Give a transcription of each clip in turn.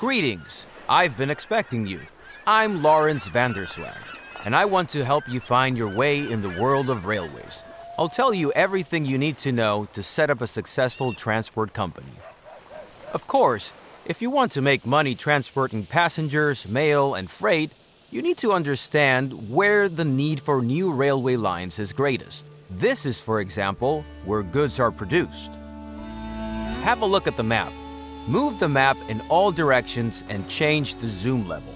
Greetings, I've been expecting you. I'm Lawrence Vanderswag, and I want to help you find your way in the world of railways. I'll tell you everything you need to know to set up a successful transport company. Of course, if you want to make money transporting passengers, mail, and freight, you need to understand where the need for new railway lines is greatest. This is, for example, where goods are produced. Have a look at the map. Move the map in all directions and change the zoom level.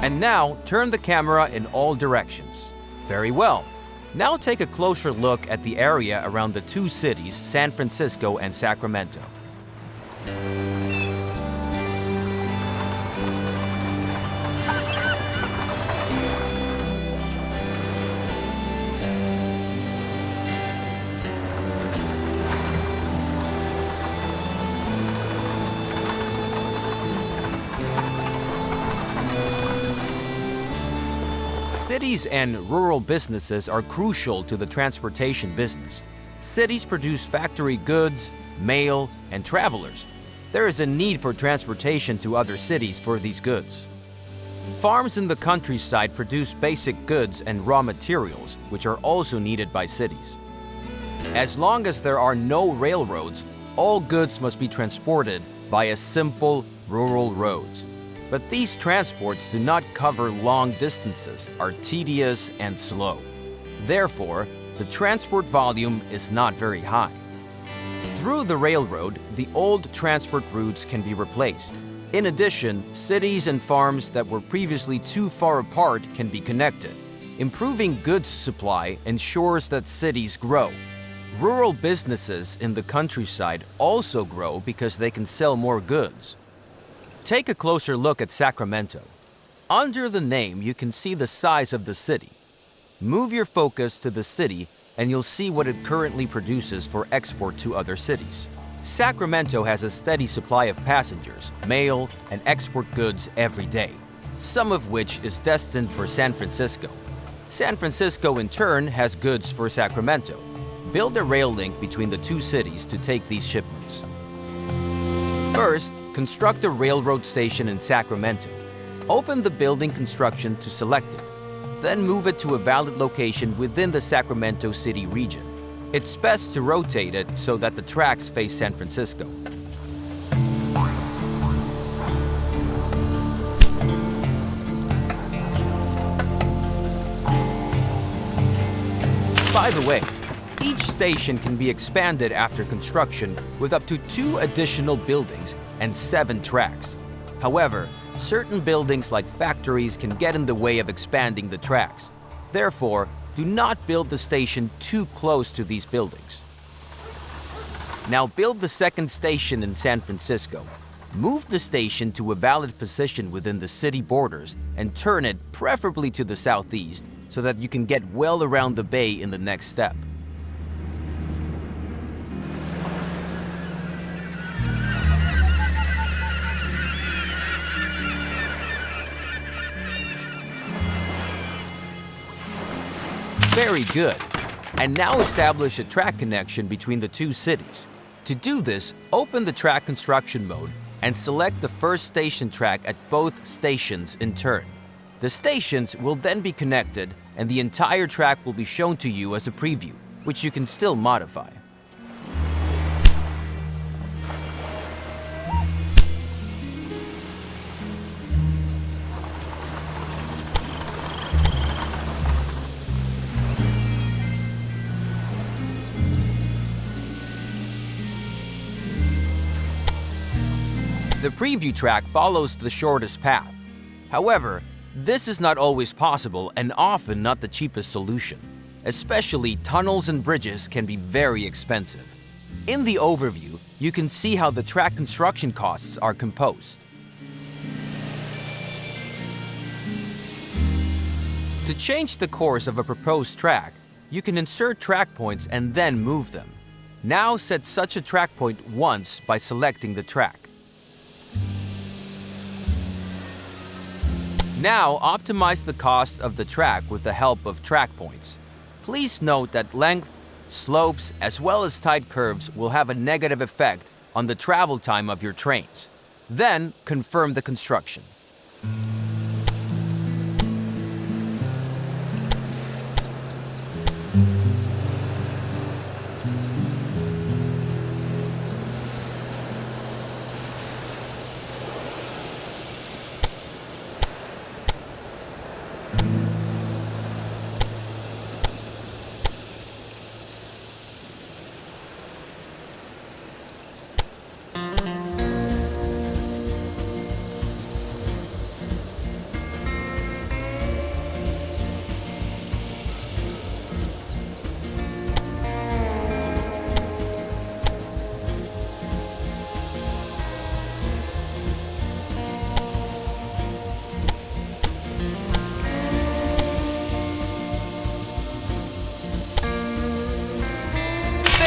And now, turn the camera in all directions. Very well. Now take a closer look at the area around the two cities, San Francisco and Sacramento. Cities and rural businesses are crucial to the transportation business. Cities produce factory goods, mail, and travelers. There is a need for transportation to other cities for these goods. Farms in the countryside produce basic goods and raw materials, which are also needed by cities. As long as there are no railroads, all goods must be transported via simple rural roads. But these transports do not cover long distances, are tedious and slow. Therefore, the transport volume is not very high. Through the railroad, the old transport routes can be replaced. In addition, cities and farms that were previously too far apart can be connected. Improving goods supply ensures that cities grow. Rural businesses in the countryside also grow because they can sell more goods. Take a closer look at Sacramento. Under the name, you can see the size of the city. Move your focus to the city and you'll see what it currently produces for export to other cities. Sacramento has a steady supply of passengers, mail, and export goods every day, some of which is destined for San Francisco. San Francisco, in turn, has goods for Sacramento. Build a rail link between the two cities to take these shipments. First, construct a railroad station in Sacramento. Open the building construction to select it. Then move it to a valid location within the Sacramento City region. It's best to rotate it so that the tracks face San Francisco. By the way, each station can be expanded after construction with up to 2 additional buildings and 7 tracks. However, certain buildings like factories can get in the way of expanding the tracks. Therefore, do not build the station too close to these buildings. Now build the second station in San Francisco. Move the station to a valid position within the city borders and turn it preferably to the southeast so that you can get well around the bay in the next step. Very good. And now establish a track connection between the two cities. To do this, open the track construction mode and select the first station track at both stations in turn. The stations will then be connected and the entire track will be shown to you as a preview, which you can still modify. The preview track follows the shortest path. However, this is not always possible and often not the cheapest solution. Especially tunnels and bridges can be very expensive. In the overview, you can see how the track construction costs are composed. To change the course of a proposed track, you can insert track points and then move them. Now set such a track point once by selecting the track. Now optimize the cost of the track with the help of track points. Please note that length, slopes, as well as tight curves will have a negative effect on the travel time of your trains. Then, confirm the construction.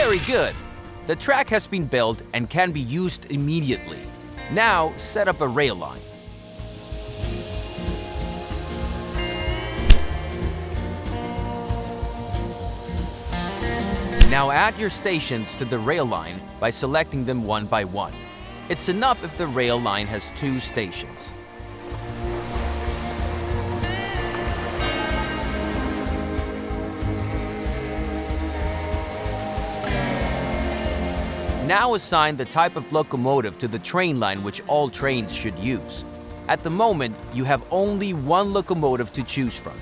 Very good! The track has been built and can be used immediately. Now, set up a rail line. Now add your stations to the rail line by selecting them one by one. It's enough if the rail line has 2 stations. Now assign the type of locomotive to the train line which all trains should use. At the moment, you have only one locomotive to choose from.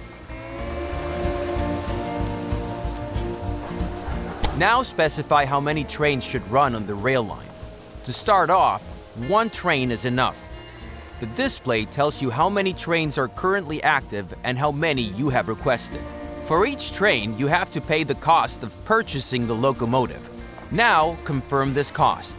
Now specify how many trains should run on the rail line. To start off, 1 train is enough. The display tells you how many trains are currently active and how many you have requested. For each train, you have to pay the cost of purchasing the locomotive. Now, confirm this cost.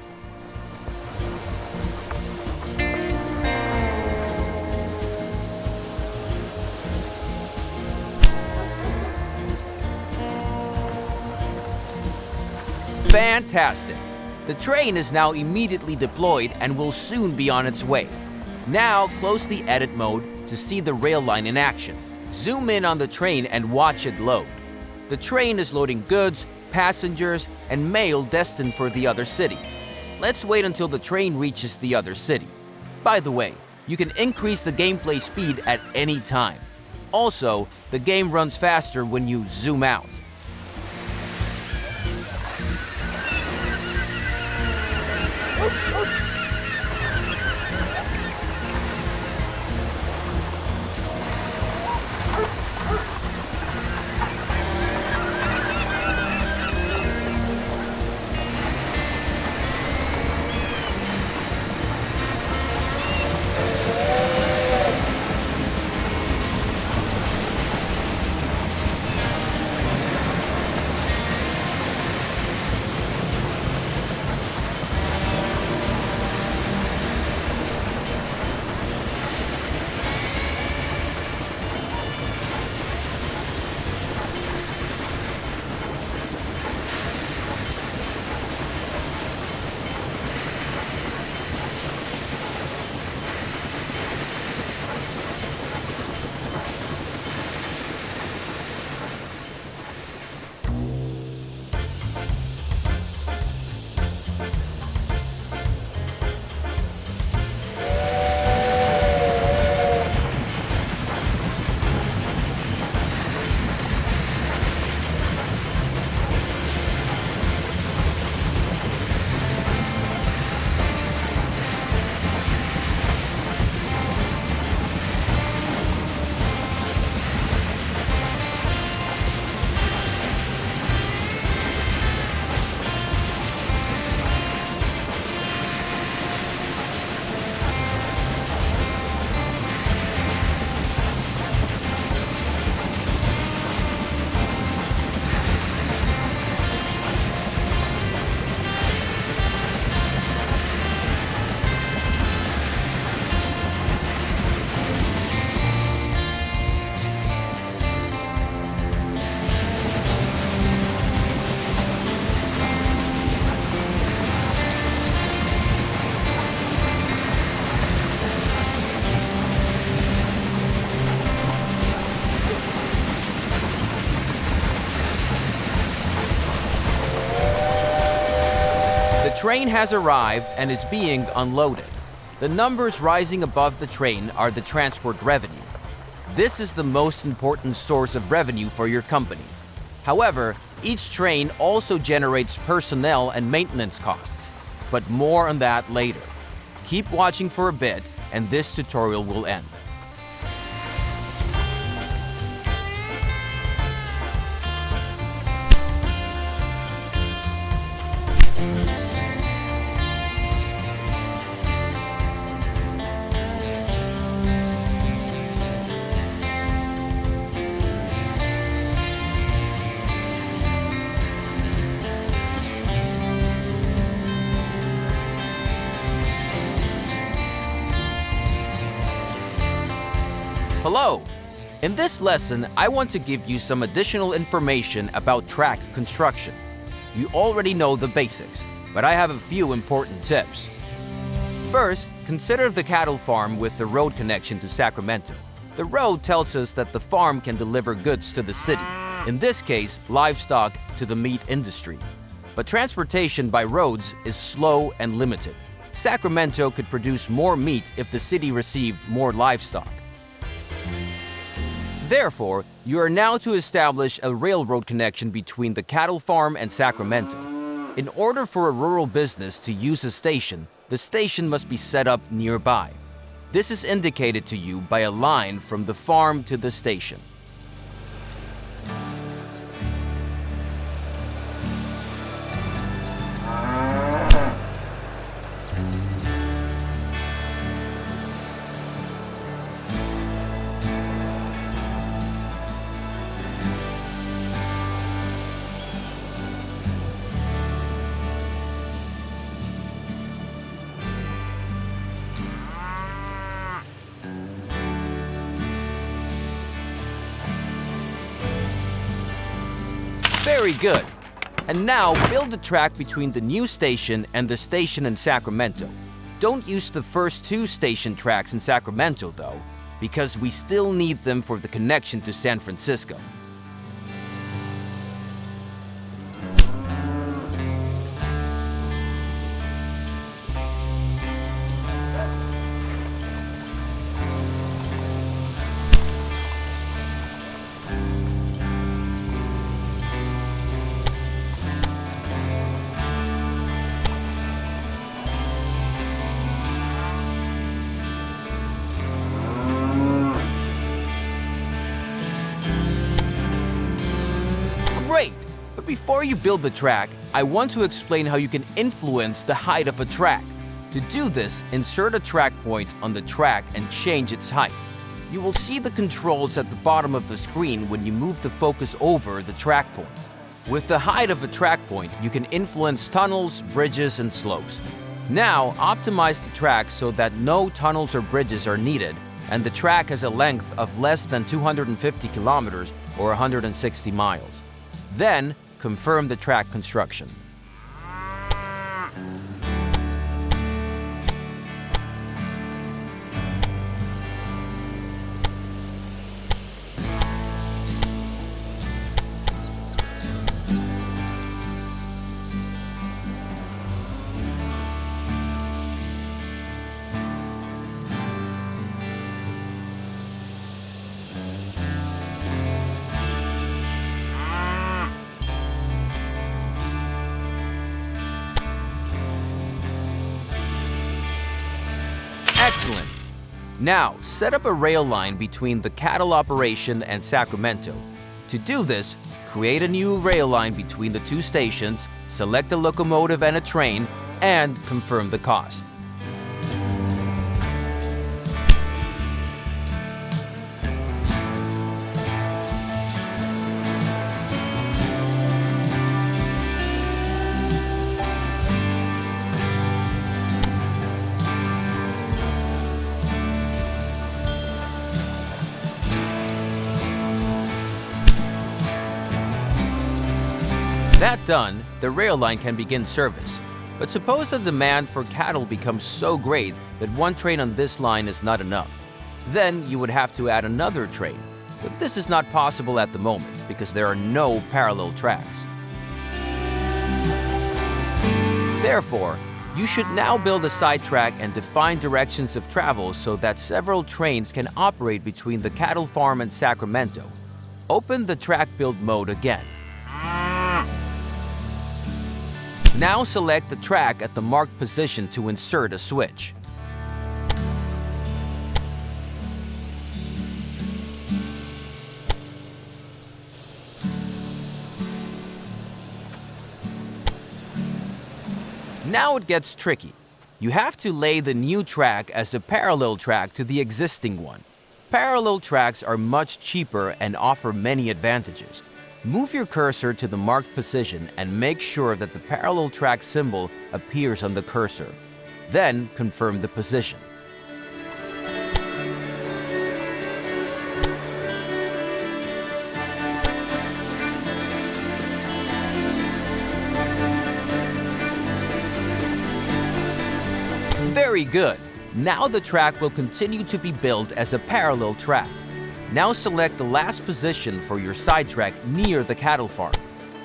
Fantastic! The train is now immediately deployed and will soon be on its way. Now, close the edit mode to see the rail line in action. Zoom in on the train and watch it load. The train is loading goods, passengers, and mail destined for the other city. Let's wait until the train reaches the other city. By the way, you can increase the gameplay speed at any time. Also, the game runs faster when you zoom out. train has arrived and is being unloaded. The numbers rising above the train are the transport revenue. This is the most important source of revenue for your company. However, each train also generates personnel and maintenance costs, but more on that later. Keep watching for a bit and this tutorial will end. Hello! In this lesson, I want to give you some additional information about track construction. You already know the basics, but I have a few important tips. First, consider the cattle farm with the road connection to Sacramento. The road tells us that the farm can deliver goods to the city, in this case, livestock to the meat industry. But transportation by roads is slow and limited. Sacramento could produce more meat if the city received more livestock. Therefore, you are now to establish a railroad connection between the cattle farm and Sacramento. In order for a rural business to use a station, the station must be set up nearby. This is indicated to you by a line from the farm to the station. Very good. And now build the track between the new station and the station in Sacramento. Don't use the first two station tracks in Sacramento though, because we still need them for the connection to San Francisco. Great! But before you build the track, I want to explain how you can influence the height of a track. To do this, insert a track point on the track and change its height. You will see the controls at the bottom of the screen when you move the focus over the track point. With the height of a track point, you can influence tunnels, bridges, and slopes. Now, optimize the track so that no tunnels or bridges are needed, and the track has a length of less than 250 kilometers or 160 miles. Then, confirm the track construction. Excellent! Now, set up a rail line between the cattle operation and Sacramento. To do this, create a new rail line between the two stations, select a locomotive and a train, and confirm the cost. That done, the rail line can begin service. But suppose the demand for cattle becomes so great that one train on this line is not enough. Then you would have to add another train. But this is not possible at the moment because there are no parallel tracks. Therefore, you should now build a sidetrack and define directions of travel so that several trains can operate between the cattle farm and Sacramento. Open the track build mode again. Now select the track at the marked position to insert a switch. Now it gets tricky. You have to lay the new track as a parallel track to the existing one. Parallel tracks are much cheaper and offer many advantages. Move your cursor to the marked position and make sure that the parallel track symbol appears on the cursor. Then confirm the position. Very good. Now the track will continue to be built as a parallel track. Now select the last position for your sidetrack near the cattle farm.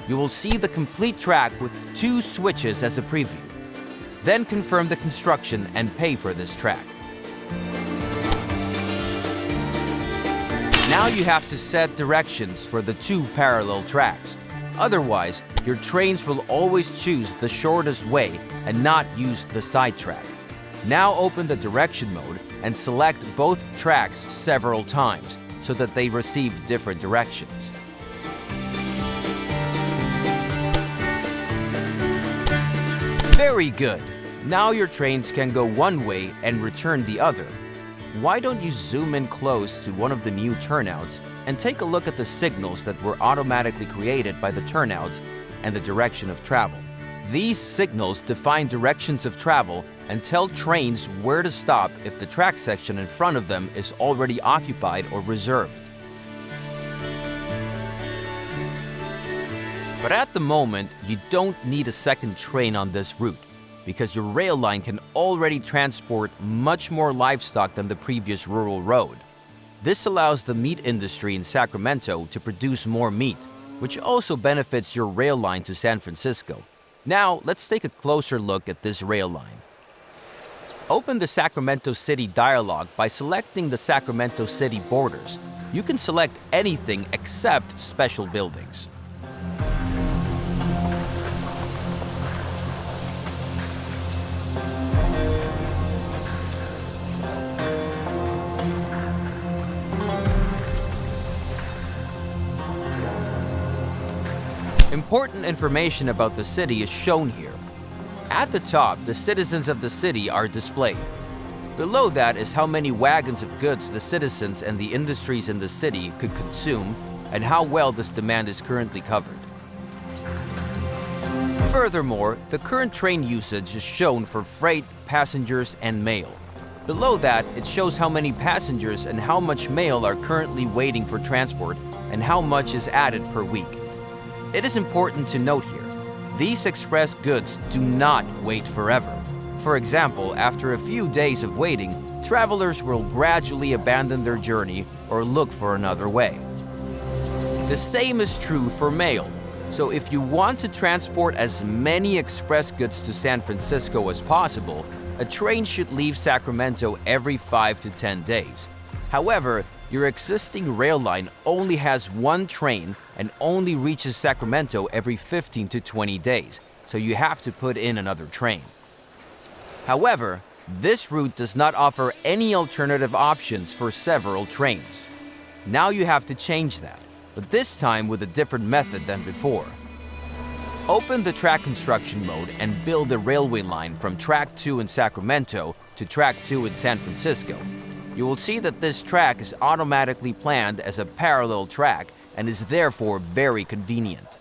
You will see the complete track with 2 switches as a preview. Then confirm the construction and pay for this track. Now you have to set directions for the 2 parallel tracks. Otherwise, your trains will always choose the shortest way and not use the sidetrack. Now open the direction mode and select both tracks several times so that they receive different directions. Very good. Now your trains can go one way and return the other. Why don't you zoom in close to one of the new turnouts and take a look at the signals that were automatically created by the turnouts and the direction of travel. These signals define directions of travel and tell trains where to stop if the track section in front of them is already occupied or reserved. But at the moment, you don't need a second train on this route because your rail line can already transport much more livestock than the previous rural road. This allows the meat industry in Sacramento to produce more meat, which also benefits your rail line to San Francisco. Now, let's take a closer look at this rail line. Open the Sacramento City dialog by selecting the Sacramento City borders. You can select anything except special buildings. Important information about the city is shown here. At the top, the citizens of the city are displayed. Below that is how many wagons of goods the citizens and the industries in the city could consume and how well this demand is currently covered. Furthermore, the current train usage is shown for freight, passengers, and mail. Below that, it shows how many passengers and how much mail are currently waiting for transport and how much is added per week. It is important to note here, these express goods do not wait forever. For example, after a few days of waiting, travelers will gradually abandon their journey or look for another way. The same is true for mail. So if you want to transport as many express goods to San Francisco as possible, a train should leave Sacramento every 5 to 10 days. However, your existing rail line only has one train and only reaches Sacramento every 15 to 20 days, so you have to put in another train. However, this route does not offer any alternative options for several trains. Now you have to change that, but this time with a different method than before. Open the track construction mode and build a railway line from Track 2 in Sacramento to Track 2 in San Francisco. You will see that this track is automatically planned as a parallel track and is therefore very convenient.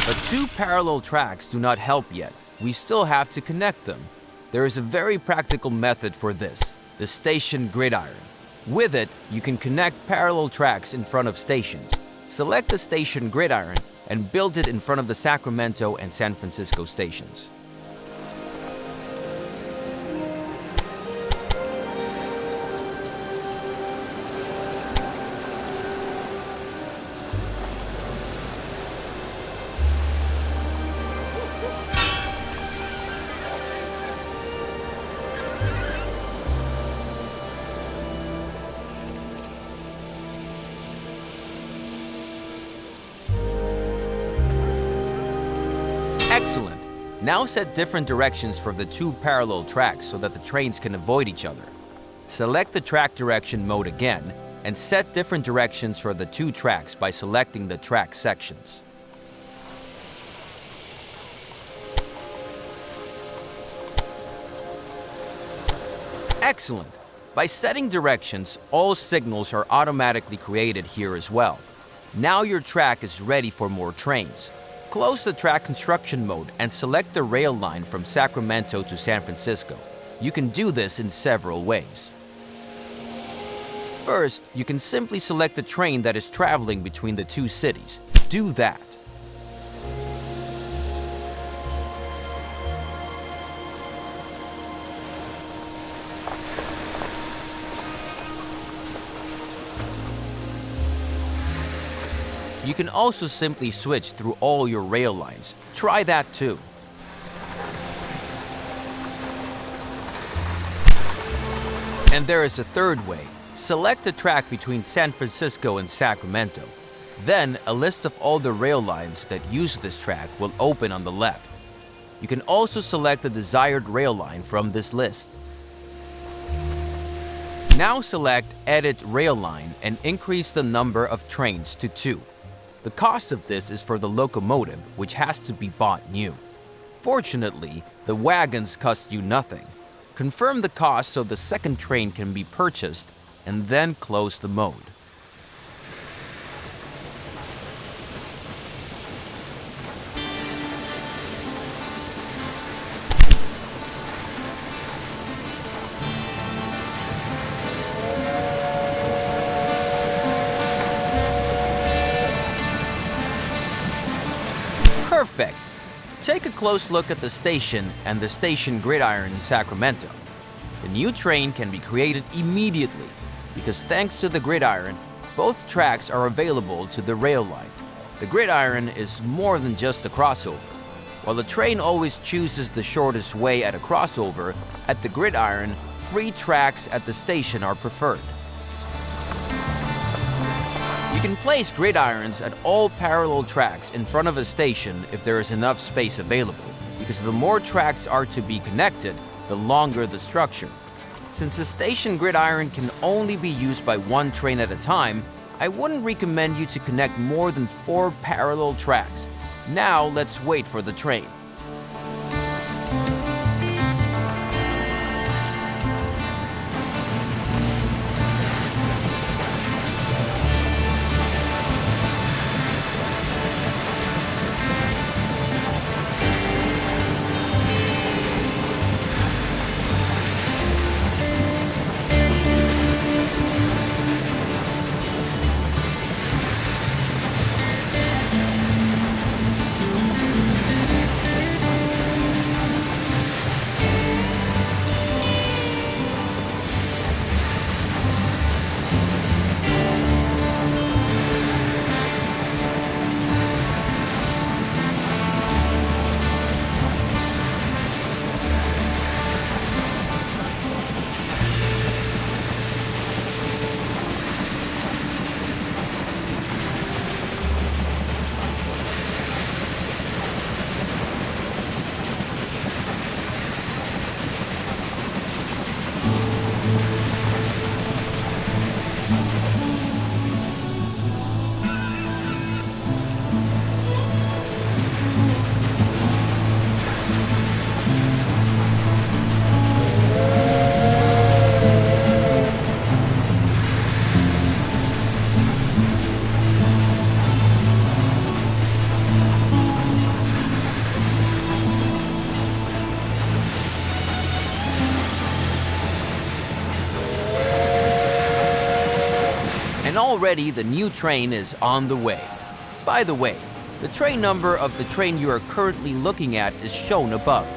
But two parallel tracks do not help yet. We still have to connect them. There is a very practical method for this, the station gridiron. With it, you can connect parallel tracks in front of stations. Select the station gridiron and build it in front of the Sacramento and San Francisco stations. Excellent! Now set different directions for the two parallel tracks so that the trains can avoid each other. Select the track direction mode again and set different directions for the two tracks by selecting the track sections. Excellent! By setting directions, all signals are automatically created here as well. Now your track is ready for more trains. Close the track construction mode and select the rail line from Sacramento to San Francisco. You can do this in several ways. First, you can simply select the train that is traveling between the two cities. Do that. You can also simply switch through all your rail lines. Try that too. And there is a third way. Select a track between San Francisco and Sacramento. Then, a list of all the rail lines that use this track will open on the left. You can also select the desired rail line from this list. Now select Edit Rail Line and increase the number of trains to 2. The cost of this is for the locomotive, which has to be bought new. Fortunately, the wagons cost you nothing. Confirm the cost so the second train can be purchased, and then close the mode. Perfect! Take a close look at the station and the station gridiron in Sacramento. The new train can be created immediately because thanks to the gridiron, both tracks are available to the rail line. The gridiron is more than just a crossover. While the train always chooses the shortest way at a crossover, at the gridiron, free tracks at the station are preferred. You can place gridirons at all parallel tracks in front of a station if there is enough space available, because the more tracks are to be connected, the longer the structure. Since the station gridiron can only be used by one train at a time, I wouldn't recommend you to connect more than 4 parallel tracks. Now let's wait for the train. and already the new train is on the way. By the way, the train number of the train you are currently looking at is shown above.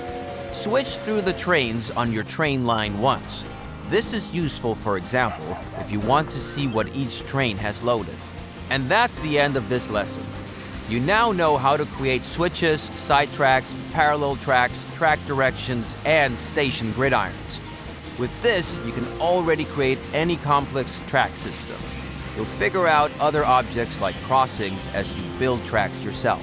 Switch through the trains on your train line once. This is useful, for example, if you want to see what each train has loaded. And that's the end of this lesson. You now know how to create switches, side tracks, parallel tracks, track directions, and station gridirons. With this, you can already create any complex track system. You'll figure out other objects like crossings as you build tracks yourself.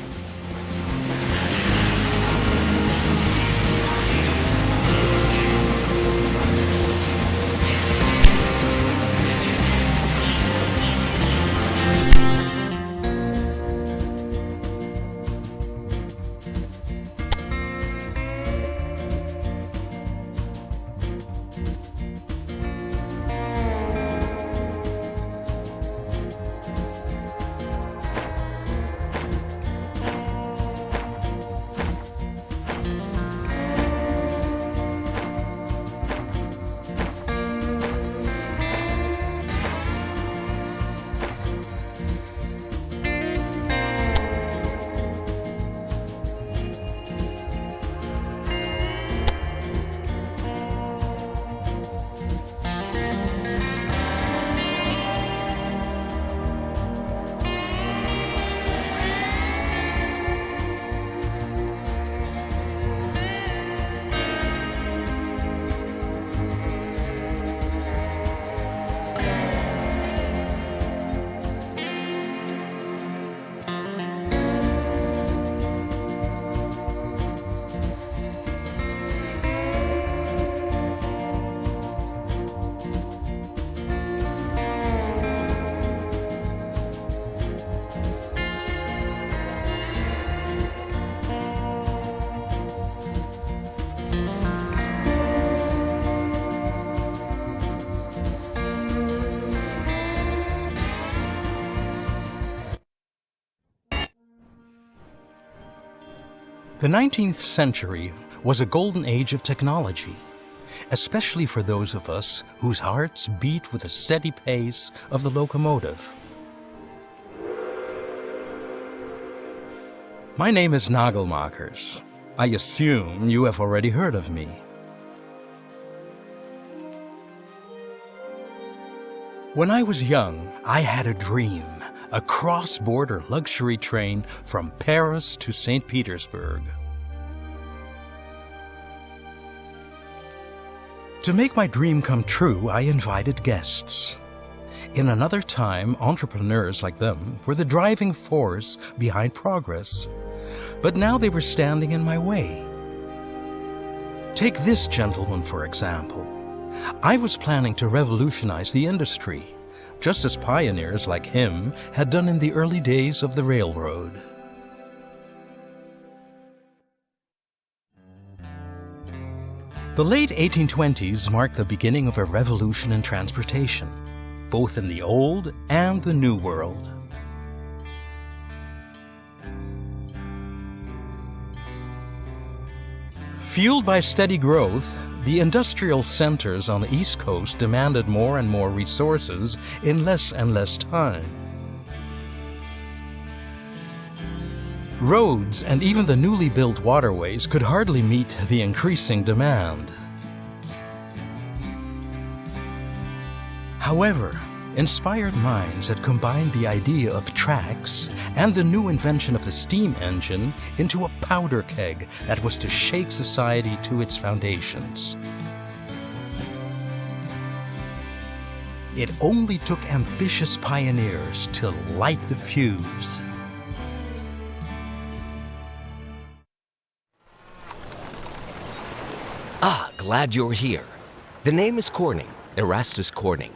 The 19th century was a golden age of technology, especially for those of us whose hearts beat with the steady pace of the locomotive. My name is Nagelmakers. I assume you have already heard of me. When I was young, I had a dream. A cross-border luxury train from Paris to St. Petersburg. To make my dream come true, I invited guests. In another time, entrepreneurs like them were the driving force behind progress, but now they were standing in my way. Take this gentleman, for example. I was planning to revolutionize the industry, just as pioneers like him had done in the early days of the railroad. The late 1820s marked the beginning of a revolution in transportation, both in the Old and the New World. Fueled by steady growth, the industrial centers on the East Coast demanded more and more resources in less and less time. Roads and even the newly built waterways could hardly meet the increasing demand. However, inspired minds had combined the idea of tracks and the new invention of the steam engine into a powder keg that was to shake society to its foundations. It only took ambitious pioneers to light the fuse. Ah, glad you're here. The name is Corning, Erastus Corning.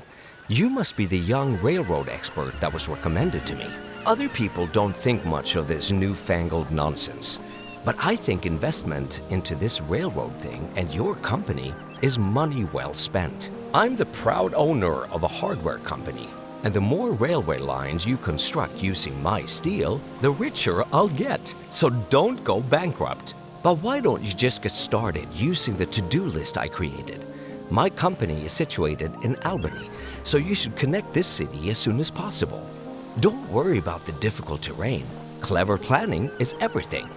You must be the young railroad expert that was recommended to me. Other people don't think much of this newfangled nonsense, but I think investment into this railroad thing and your company is money well spent. I'm the proud owner of a hardware company, and the more railway lines you construct using my steel, the richer I'll get. So don't go bankrupt. But why don't you just get started using the to-do list I created? My company is situated in Albany, so you should connect this city as soon as possible. Don't worry about the difficult terrain. Clever planning is everything.